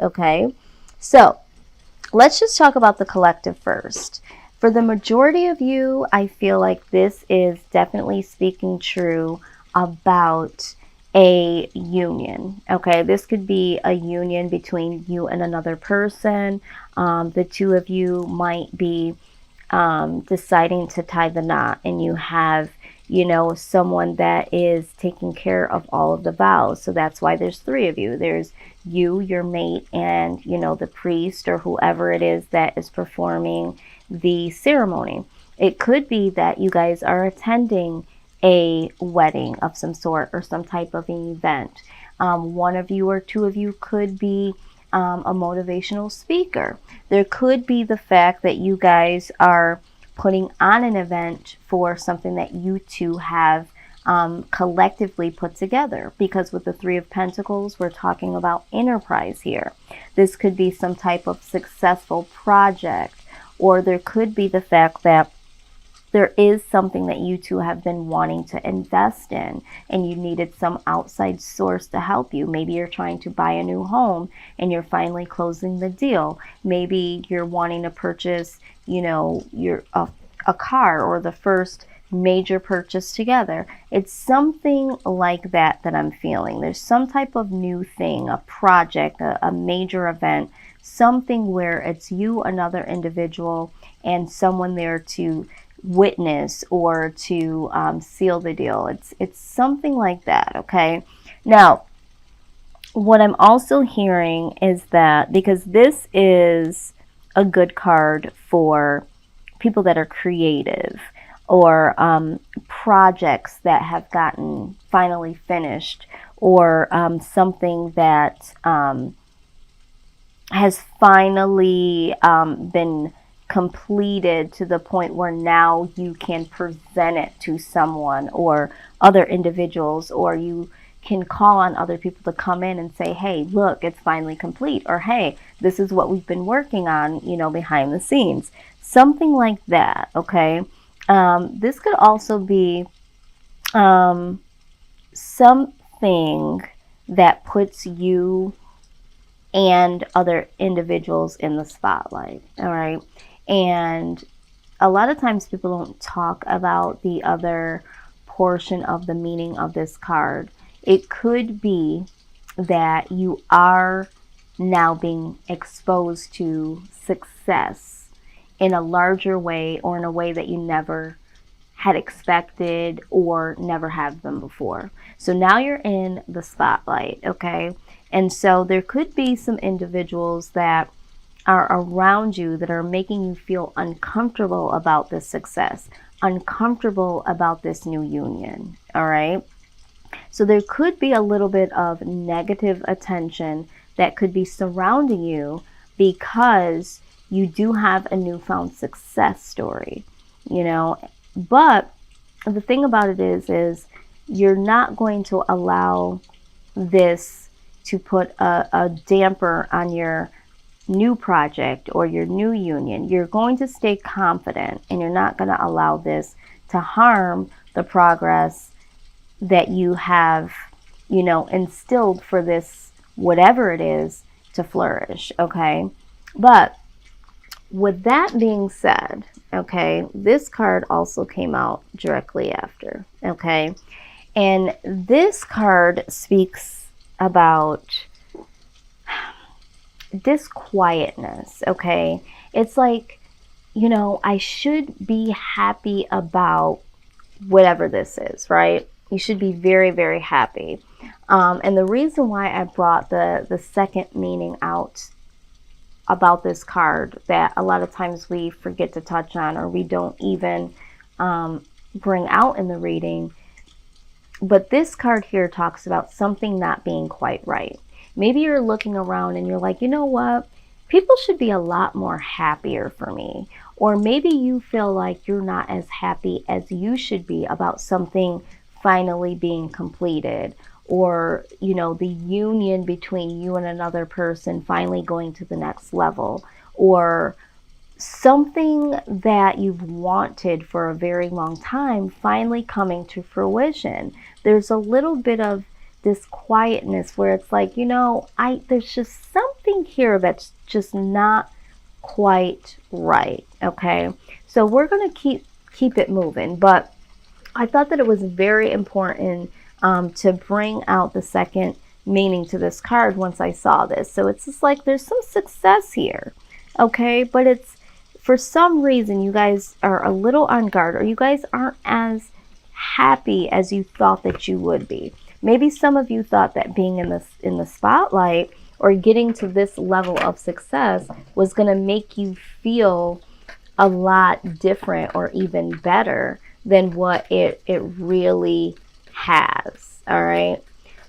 okay? So let's just talk about the collective first. For the majority of you, I feel like this is definitely speaking true about a union. Okay, this could be a union between you and another person. The two of you might be deciding to tie the knot, and you have, someone that is taking care of all of the vows. So that's why there's three of you. There's you, your mate, and, the priest or whoever it is that is performing the ceremony. It could be that you guys are attending a wedding of some sort or some type of an event. One of you or two of you could be a motivational speaker. There could be the fact that you guys are putting on an event for something that you two have collectively put together, because with the Three of Pentacles, we're talking about enterprise here. This could be some type of successful project, or there could be the fact that there is something that you two have been wanting to invest in and you needed some outside source to help you. Maybe you're trying to buy a new home and you're finally closing the deal. Maybe you're wanting to purchase, a car, or the first major purchase together. It's something like that I'm feeling. There's some type of new thing, a project, a major event, something where it's you, another individual, and someone there to witness or to seal the deal. It's something like that, okay? Now, what I'm also hearing is that, because this is a good card for people that are creative, or projects that have gotten finally finished, or something that has finally been completed to the point where now you can present it to someone or other individuals, or you can call on other people to come in and say, hey, look, it's finally complete, or hey, this is what we've been working on, behind the scenes. Something like that, okay? This could also be something that puts you and other individuals in the spotlight, all right? And a lot of times people don't talk about the other portion of the meaning of this card. It could be that you are now being exposed to success in a larger way, or in a way that you never had expected or never have them before. So now you're in the spotlight, okay? And so there could be some individuals that are around you that are making you feel uncomfortable about this success, uncomfortable about this new union, all right? So there could be a little bit of negative attention that could be surrounding you, because you do have a newfound success story, But the thing about it is you're not going to allow this to put a damper on your new project or your new union. You're going to stay confident, and you're not going to allow this to harm the progress that you have, instilled for this, whatever it is, to flourish, okay? But with that being said, okay, this card also came out directly after, okay? And this card speaks about disquietness, okay? It's like, I should be happy about whatever this is, right? You should be very, very happy. And the reason why I brought the second meaning out about this card, that a lot of times we forget to touch on, or we don't even bring out in the reading, but this card here talks about something not being quite right. Maybe you're looking around and you're like, you know what? People should be a lot more happier for me. Or maybe you feel like you're not as happy as you should be about something finally being completed, or, the union between you and another person finally going to the next level, or something that you've wanted for a very long time finally coming to fruition. There's a little bit of this quietness where it's like, there's just something here that's just not quite right. Okay. So we're going to keep it moving, but I thought that it was very important to bring out the second meaning to this card once I saw this. So it's just like there's some success here. Okay. But it's, for some reason, you guys are a little on guard, or you guys aren't as happy as you thought that you would be. Maybe some of you thought that being in the spotlight or getting to this level of success was going to make you feel a lot different or even better than what it really has. All right.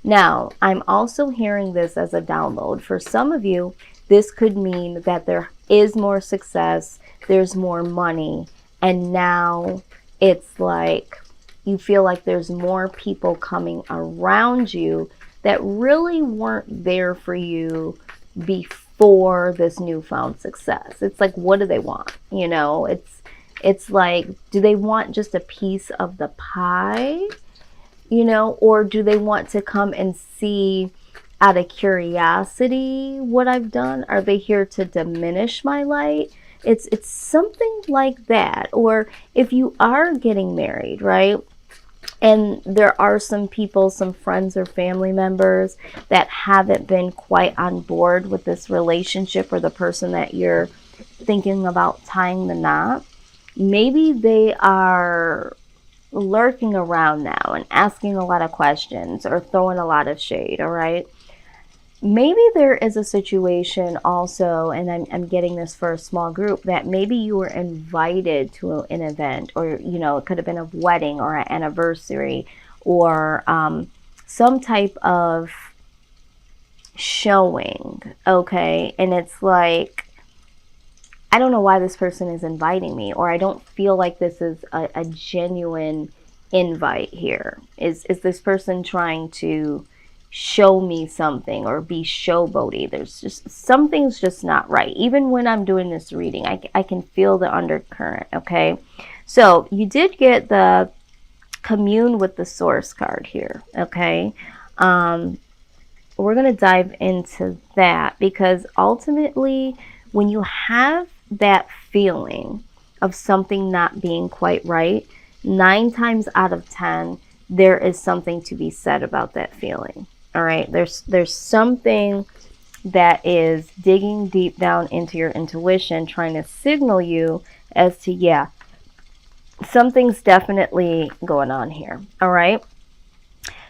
Now, I'm also hearing this as a download. For some of you, this could mean that there is more success, there's more money, and now it's like you feel like there's more people coming around you that really weren't there for you before this newfound success. It's like, what do they want? It's like, do they want just a piece of the pie? Or do they want to come and see out of curiosity what I've done? Are they here to diminish my light? It's something like that. Or if you are getting married, right? And there are some people, some friends or family members that haven't been quite on board with this relationship or the person that you're thinking about tying the knot. Maybe they are lurking around now and asking a lot of questions or throwing a lot of shade, all right? Maybe there is a situation also, and I'm getting this for a small group, that maybe you were invited to an event, or, it could have been a wedding or an anniversary or some type of showing, okay? And it's like, I don't know why this person is inviting me, or I don't feel like this is a genuine invite here. Is this person trying to show me something or be showboaty? There's just, something's just not right. Even when I'm doing this reading, I can feel the undercurrent, okay? So you did get the commune with the source card here, okay? We're going to dive into that, because ultimately when you have that feeling of something not being quite right, 9 times out of 10, there is something to be said about that feeling. All right. There's something that is digging deep down into your intuition, trying to signal you as to, yeah, something's definitely going on here. All right.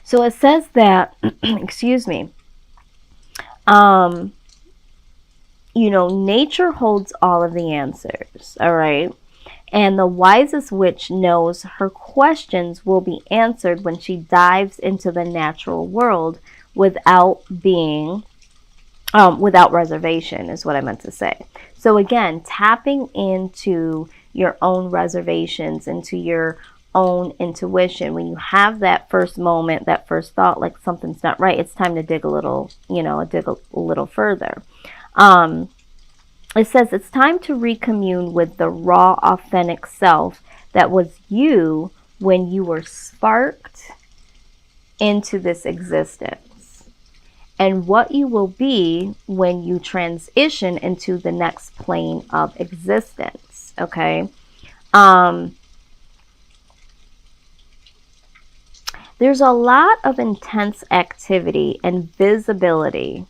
So it says that, excuse me, nature holds all of the answers. All right. And the wisest witch knows her questions will be answered when she dives into the natural world without reservation, is what I meant to say. So again, tapping into your own reservations, into your own intuition. When you have that first moment, that first thought, like something's not right, it's time to dig a little, dig a little further. It says it's time to recommune with the raw, authentic self that was you when you were sparked into this existence, and what you will be when you transition into the next plane of existence. Okay. There's a lot of intense activity and visibility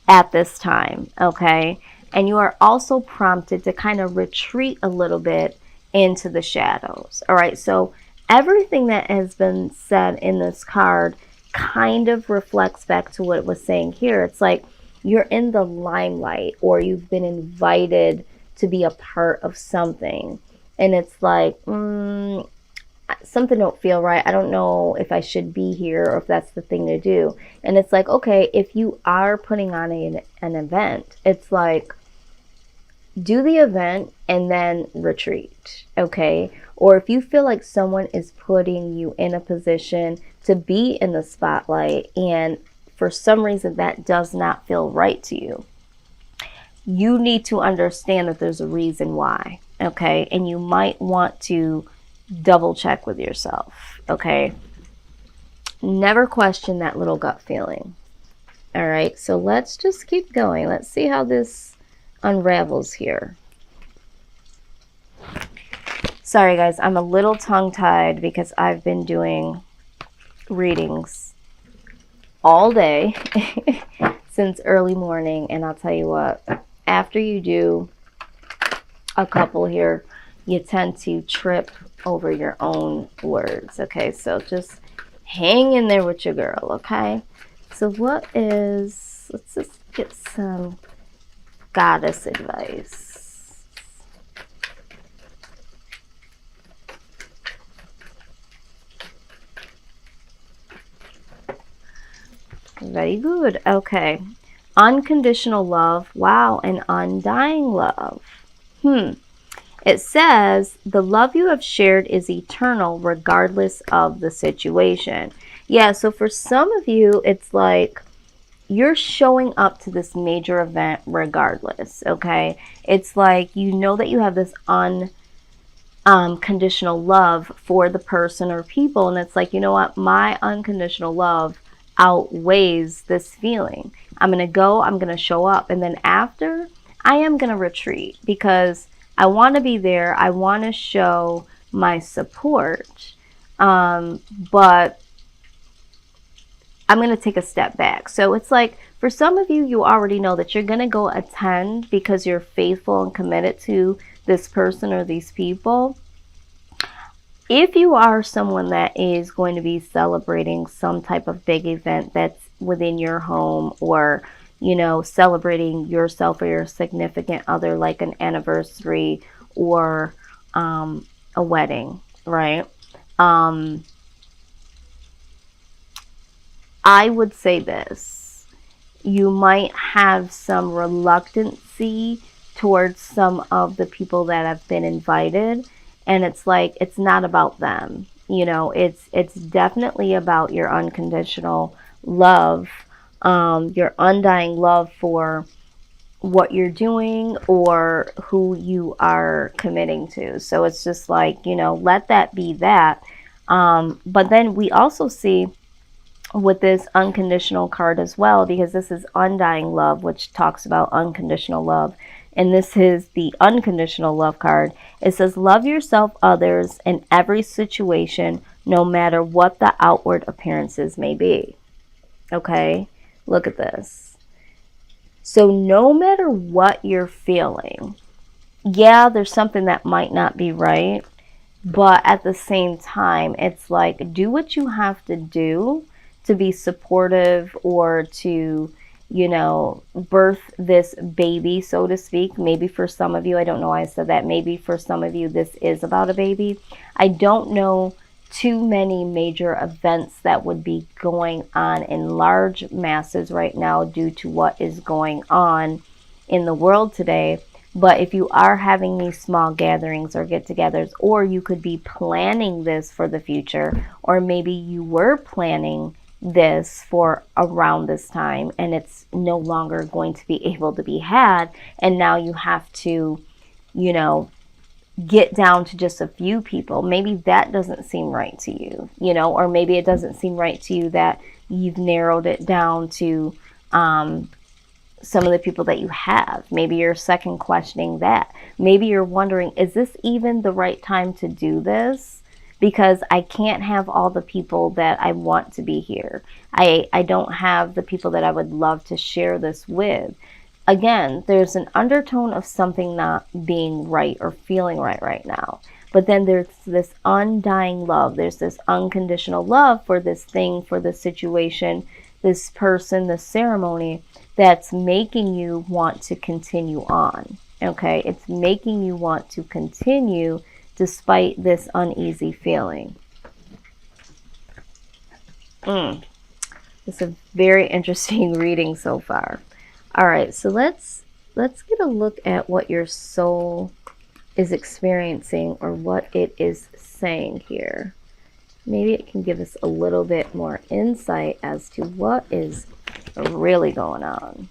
at this time. Okay. And you are also prompted to kind of retreat a little bit into the shadows. All right. So everything that has been said in this card kind of reflects back to what it was saying here. It's like you're in the limelight, or you've been invited to be a part of something. And it's like, something don't feel right. I don't know if I should be here or if that's the thing to do. And it's like, okay, if you are putting on an event, it's like, do the event and then retreat, okay? Or if you feel like someone is putting you in a position to be in the spotlight and for some reason that does not feel right to you, you need to understand that there's a reason why, okay? And you might want to double check with yourself, okay? Never question that little gut feeling. All right, so let's just keep going. Let's see how this unravels here. Sorry guys, I'm a little tongue-tied because I've been doing readings all day since early morning, and I'll tell you what, after you do a couple here, you tend to trip over your own words. Okay, so just hang in there with your girl. Okay, so what is, let's just get some goddess advice. Very good. Okay, unconditional love. Wow, and undying love. It says, the love you have shared is eternal regardless of the situation. Yeah, so for some of you, it's like you're showing up to this major event regardless, okay? It's like you know that you have this unconditional love for the person or people, and it's like, you know what? My unconditional love outweighs this feeling. I'm going to go, I'm going to show up, and then after, I am going to retreat because I want to be there. I want to show my support, but I'm going to take a step back. So it's like, for some of you, you already know that you're going to go attend because you're faithful and committed to this person or these people. If you are someone that is going to be celebrating some type of big event that's within your home, or, you know, celebrating yourself or your significant other, like an anniversary or a wedding, right? I would say this. You might have some reluctancy towards some of the people that have been invited, and it's like, it's not about them. You know, it's definitely about your unconditional love, your undying love for what you're doing or who you are committing to. So it's just like, you know, let that be that. But then we also see with this unconditional card as well, because this is undying love, which talks about unconditional love, and this is the unconditional love card. It says, love yourself, others, in every situation, no matter what the outward appearances may be. Okay, look at this. So no matter what you're feeling, yeah, there's something that might not be right, but at the same time, it's like, do what you have to do to be supportive, or to, you know, birth this baby, so to speak. Maybe for some of you, I don't know why I said that, maybe for some of you this is about a baby. I don't know too many major events that would be going on in large masses right now due to what is going on in the world today. But if you are having these small gatherings or get-togethers, or you could be planning this for the future, or maybe you were planning this for around this time and it's no longer going to be able to be had, and now you have to, you know, get down to just a few people. Maybe that doesn't seem right to you, you know, or maybe it doesn't seem right to you that you've narrowed it down to some of the people that you have. Maybe you're second questioning that. Maybe you're wondering, is this even the right time to do this? Because I can't have all the people that I want to be here. I don't have the people that I would love to share this with. Again, there's an undertone of something not being right or feeling right now. But then there's this undying love. There's this unconditional love for this thing, for this situation, this person, this ceremony, that's making you want to continue on. Okay, it's making you want to continue despite this uneasy feeling. It's a very interesting reading so far. All right, so let's get a look at what your soul is experiencing, or what it is saying here. Maybe it can give us a little bit more insight as to what is really going on.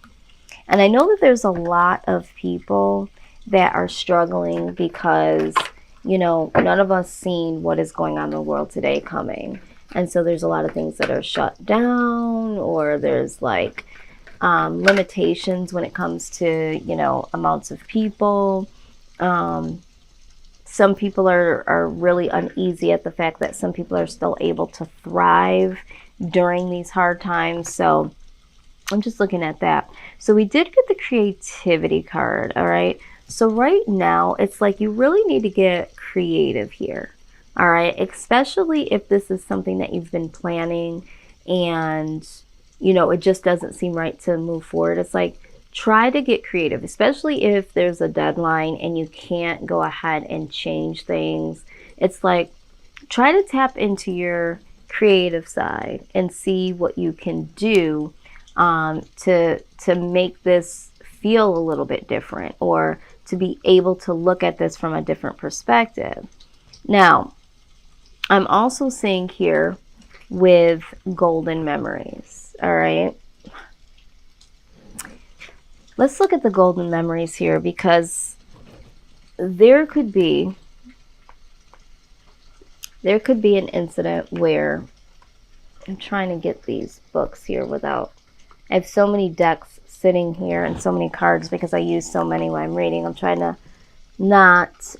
And I know that there's a lot of people that are struggling because, you know, none of us seen what is going on in the world today coming. And so there's a lot of things that are shut down, or there's like limitations when it comes to, you know, amounts of people. Some people are really uneasy at the fact that some people are still able to thrive during these hard times. So I'm just looking at that. So we did get the creativity card, all right? So right now, it's like you really need to get creative here, all right? Especially if this is something that you've been planning and, you know, it just doesn't seem right to move forward. It's like, try to get creative, especially if there's a deadline and you can't go ahead and change things. It's like, try to tap into your creative side and see what you can do to make this feel a little bit different, or to be able to look at this from a different perspective. Now, I'm also seeing here with golden memories, all right? Let's look at the golden memories here, because there could be an incident where, I'm trying to get these books here without, I have so many decks sitting here and so many cards because I use so many when I'm reading. I'm trying to not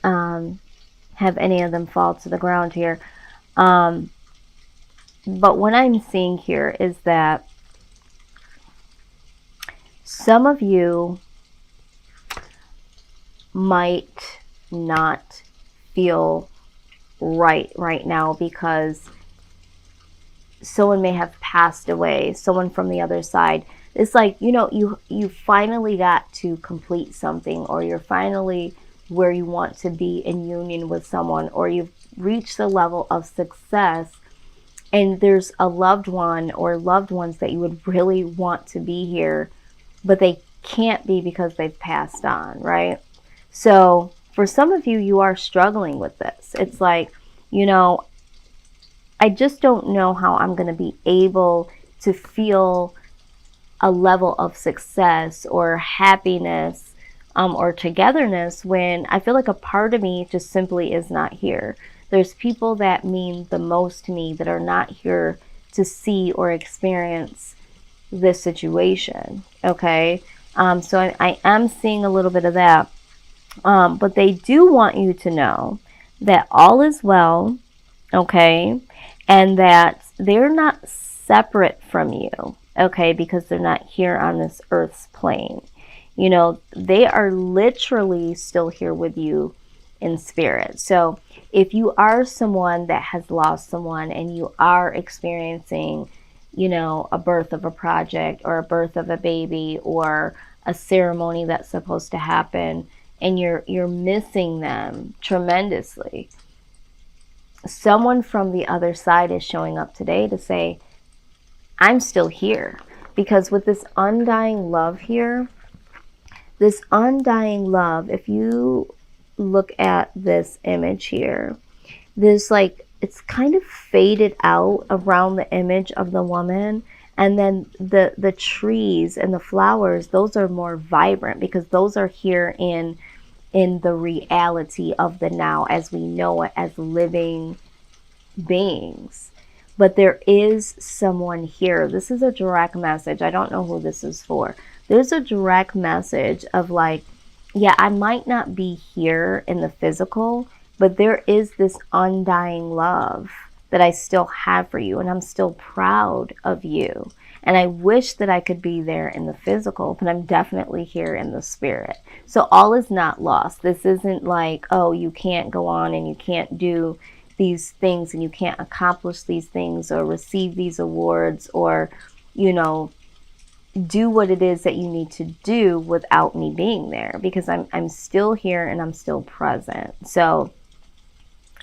have any of them fall to the ground here. But what I'm seeing here is that some of you might not feel right now because someone may have passed away, someone from the other side. It's like, you know, you finally got to complete something, or you're finally where you want to be in union with someone, or you've reached the level of success, and there's a loved one or loved ones that you would really want to be here, but they can't be because they've passed on, right? So for some of you, you are struggling with this. It's like, you know, I just don't know how I'm going to be able to feel a level of success or happiness or togetherness when I feel like a part of me just simply is not here. There's people that mean the most to me that are not here to see or experience this situation, okay? So I am seeing a little bit of that. But they do want you to know that all is well, okay? And that they're not separate from you, okay? Because they're not here on this earth's plane. You know, they are literally still here with you in spirit. So if you are someone that has lost someone and you are experiencing, you know, a birth of a project or a birth of a baby or a ceremony that's supposed to happen, and you're missing them tremendously, someone from the other side is showing up today to say, I'm still here. Because with this undying love here, this undying love, if you look at this image here, there's like, it's kind of faded out around the image of the woman. And then the trees and the flowers, those are more vibrant because those are here in the reality of the now as we know it as living beings. But there is someone here. This is a direct message. I don't know who this is for. There's a direct message of like, yeah, I might not be here in the physical, but there is this undying love that I still have for you, and I'm still proud of you. And I wish that I could be there in the physical, but I'm definitely here in the spirit. So all is not lost. This isn't like, oh, you can't go on and you can't do these things and you can't accomplish these things or receive these awards or, you know, do what it is that you need to do without me being there, because I'm still here and I'm still present. So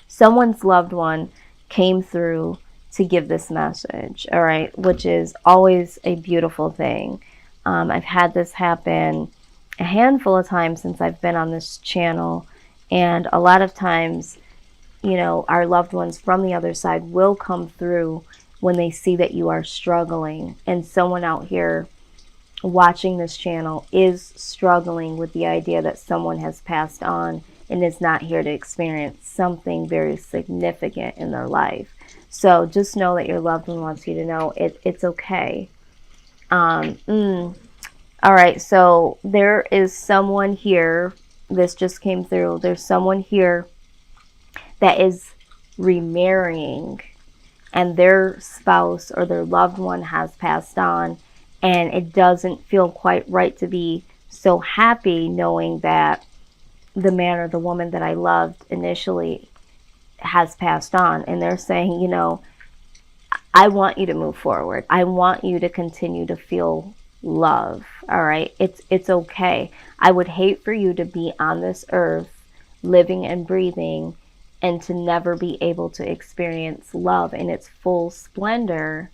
someone's loved one came through to give this message, all right, which is always a beautiful thing. I've had this happen a handful of times since I've been on this channel, and a lot of times, you know, our loved ones from the other side will come through when they see that you are struggling, and someone out here watching this channel is struggling with the idea that someone has passed on and is not here to experience something very significant in their life. So just know that your loved one wants you to know it's okay. All right, so there is someone here. This just came through. There's someone here that is remarrying, and their spouse or their loved one has passed on, and it doesn't feel quite right to be so happy knowing that the man or the woman that I loved initially has passed on. And they're saying, you know, I want you to move forward. I want you to continue to feel love. All right. It's okay. I would hate for you to be on this earth living and breathing and to never be able to experience love in its full splendor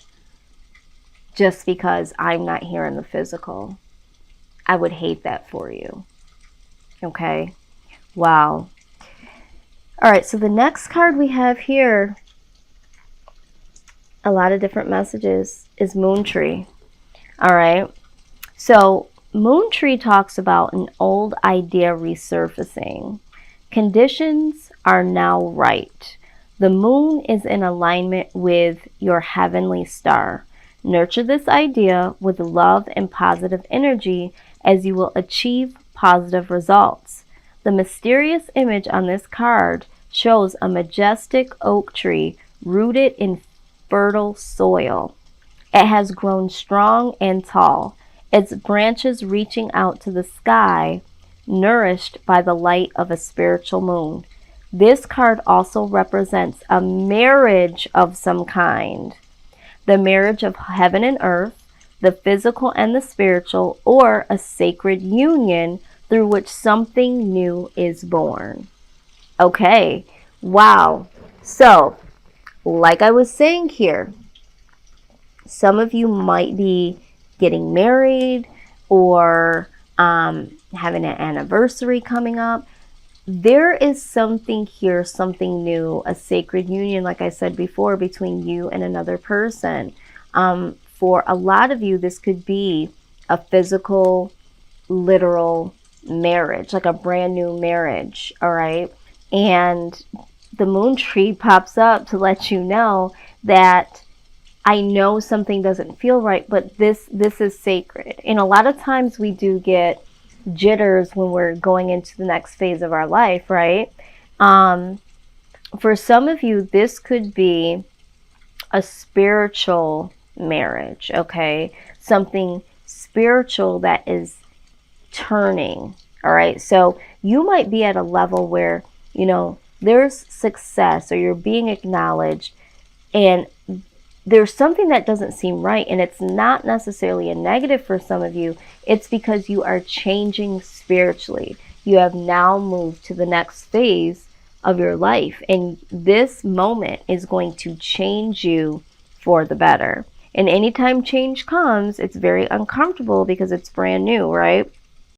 just because I'm not here in the physical. I would hate that for you. Okay. Wow. All right. So the next card we have here, a lot of different messages, is Moon Tree. All right. So Moon Tree talks about an old idea resurfacing. Conditions are now right. The moon is in alignment with your heavenly star. Nurture this idea with love and positive energy as you will achieve positive results. The mysterious image on this card shows a majestic oak tree rooted in fertile soil. It has grown strong and tall, its branches reaching out to the sky, nourished by the light of a spiritual moon. This card also represents a marriage of some kind, the marriage of heaven and earth, the physical and the spiritual, or a sacred union through which something new is born. Okay, wow. So, like I was saying here, some of you might be getting married or having an anniversary coming up. There is something here, something new, a sacred union, like I said before, between you and another person. For a lot of you, this could be a physical, literal marriage, like a brand new marriage, all right? And the Moon Tree pops up to let you know that I know something doesn't feel right, but this is sacred. And a lot of times we do get jitters when we're going into the next phase of our life, right? For some of you, this could be a spiritual marriage, okay? Something spiritual that is turning, all right? So you might be at a level where, you know, there's success or you're being acknowledged, and there's something that doesn't seem right, and it's not necessarily a negative for some of you. It's because you are changing spiritually. You have now moved to the next phase of your life, and this moment is going to change you for the better. And anytime change comes, it's very uncomfortable because it's brand new, right?